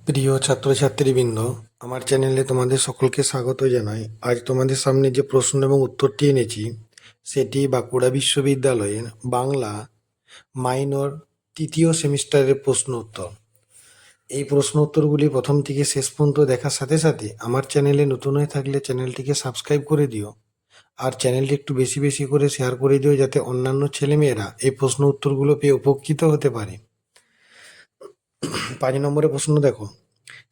প্রিয় ছাত্রছাত্রীবৃন্দ, আমার চ্যানেলে তোমাদের সকলকে স্বাগত জানাই। আজ তোমাদের সামনে যে প্রশ্ন এবং উত্তরটি এনেছি সেটি বাঁকুড়া বিশ্ববিদ্যালয়ের বাংলা মাইনর তৃতীয় সেমিস্টারের প্রশ্ন উত্তর। এই প্রশ্ন উত্তরগুলি প্রথম থেকে শেষ পর্যন্ত দেখার সাথে সাথে আমার চ্যানেলে নতুন হয়ে থাকলে চ্যানেলটিকে সাবস্ক্রাইব করে দিও, আর চ্যানেলটি একটু বেশি বেশি করে শেয়ার করে দিও যাতে অন্যান্য ছেলেমেয়েরা এই প্রশ্ন উত্তরগুলো পেয়ে উপকৃত হতে পারে। 5 নম্বরের প্রশ্ন দেখো।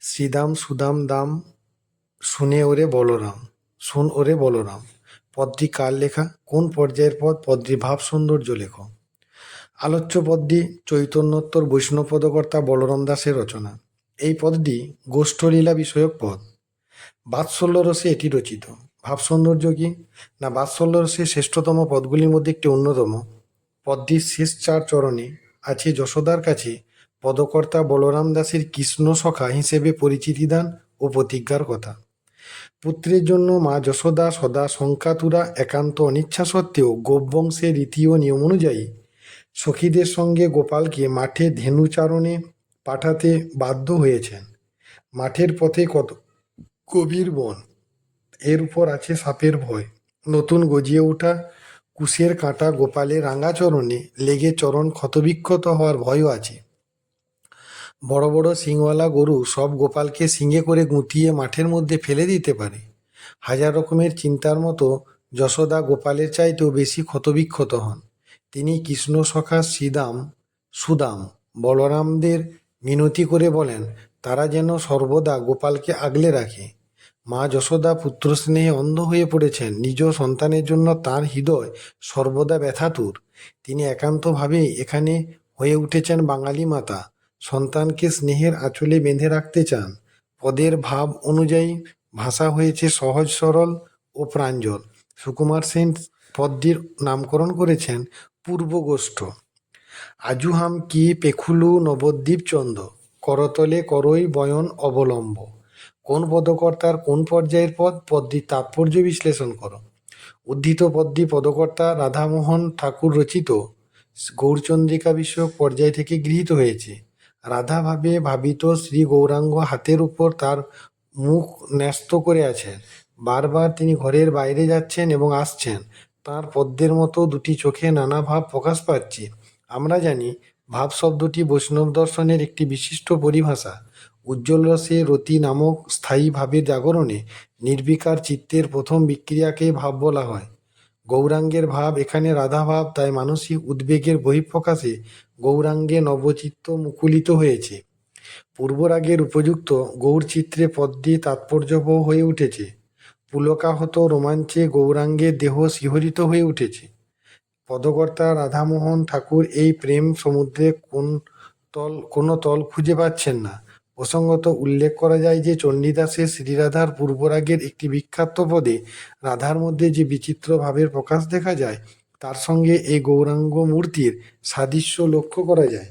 শ্রীদাম সুদাম দাম শুনে ওরে বলরাম, শুন ওরে বলরাম পদটি কার লেখা? কোন পর্যায়ের পদ? পদটির ভাব সৌন্দর্য লেখো। আলোচ্য পদটি চৈতন্যোত্তর বৈষ্ণব পদকর্তা বলরাম দাসের রচনা। এই পদটি গোষ্ঠলীলা বিষয়ক পদ। বাৎসল্য রসে এটি রচিত। ভাব সৌন্দর্য কি না, বাৎসল্য রসে শ্রেষ্ঠতম পদগুলির মধ্যে একটি অন্যতম। পদটির শেষ 4 চরণে আছে যশোদার কাছে পদকর্তা বলরাম দাসের কৃষ্ণ সখা হিসেবে পরিচিতি দান ও প্রতিজ্ঞার কথা। পুত্রের জন্য মা যশোদা সদা শঙ্কাতুরা একান্ত অনিচ্ছা সত্ত্বেও গোপবংশের রীতি ও নিয়ম অনুযায়ী সখীদের সঙ্গে গোপালকে মাঠে ধেনুচারণে পাঠাতে বাধ্য হয়েছেন। মাঠের পথে কত গভীর বন, এর উপর আছে সাপের ভয়। নতুন গজিয়ে ওঠা কুশের কাঁটা গোপালের রাঙা চরণে লেগে চরণ ক্ষতবিক্ষত হওয়ার ভয়ও আছে। বড় বড় শিংওয়ালা গরু সব গোপালকে শিঙে করে গুঁতিয়ে মাঠের মধ্যে ফেলে দিতে পারে। হাজার রকমের চিন্তার মতো যশোদা গোপালের চাইতেও বেশি ক্ষতবিক্ষত হন। তিনি কৃষ্ণ সখা সুদাম বলরামদের মিনতি করে বলেন তারা যেন সর্বদা গোপালকে আগলে রাখে। মা যশোদা পুত্র স্নেহে অন্ধ হয়ে পড়েছেন। নিজ সন্তানের জন্য তার হৃদয় সর্বদা ব্যথাতুর। তিনি একান্তভাবেই এখানে হয়ে উঠেছেন বাঙালি মাতা। সন্তানকে স্নেহের আঁচলে বেঁধে রাখতে চান। পদের ভাব অনুযায়ী ভাষা হয়েছে সহজ সরল ও প্রাঞ্জল। সুকুমার সেন পদটির নামকরণ করেছেন পূর্বগোষ্ঠ। আজুহাম কি পেখুলু নবদ্বীপ চন্দ, করতলে করই বয়ন অবলম্ব। কোন পদকর্তার কোন পর্যায়ের পদ? পদটির তাৎপর্য বিশ্লেষণ করো। উদ্ধৃত পদটি পদকর্তা রাধামোহন ঠাকুর রচিত গৌরচন্দ্রিকা বিষয়ক পর্যায় থেকে গৃহীত হয়েছে। রাধা ভাবে ভাবিত শ্রী গৌরাঙ্গ হাতের উপর তার মুখ ন্যস্ত করে আছেন। বারবার তিনি ঘরের বাইরে যাচ্ছেন এবং আসছেন। তাঁর পদ্মের মতো দুটি চোখে নানা ভাব প্রকাশ পাচ্ছে। আমরা জানি ভাব শব্দটি বৈষ্ণব দর্শনের একটি বিশিষ্ট পরিভাষা। উজ্জ্বল রসে রতি নামক স্থায়ী ভাবের জাগরণে নির্বিকার চিত্তের প্রথম বিক্রিয়াকে ভাব বলা হয়। গৌরাঙ্গের ভাব এখানে রাধা ভাব, তাই মানসিক উদ্বেগের বহিঃপ্রকাশে গৌরাঙ্গে নবচিত্ত মুকুলিত হয়েছে। পূর্বরাগের উপযুক্ত গৌরচিত্রে পদটি তাৎপর্যবহ হয়ে উঠেছে। পুলকাহত রোমাঞ্চে গৌরাঙ্গের দেহ শিহরিত হয়ে উঠেছে। পদকর্তা রাধামোহন ঠাকুর এই প্রেম সমুদ্রে কোনো তল খুঁজে পাচ্ছেন না। প্রসঙ্গত উল্লেখ করা যায় যে চণ্ডীদাসের শ্রীরাধার পূর্বরাগের একটি বিখ্যাত পদে রাধার মধ্যে যে বিচিত্র ভাবের প্রকাশ দেখা যায় তার সঙ্গে এই গৌরাঙ্গ মূর্তির সাদৃশ্য লক্ষ্য করা যায়।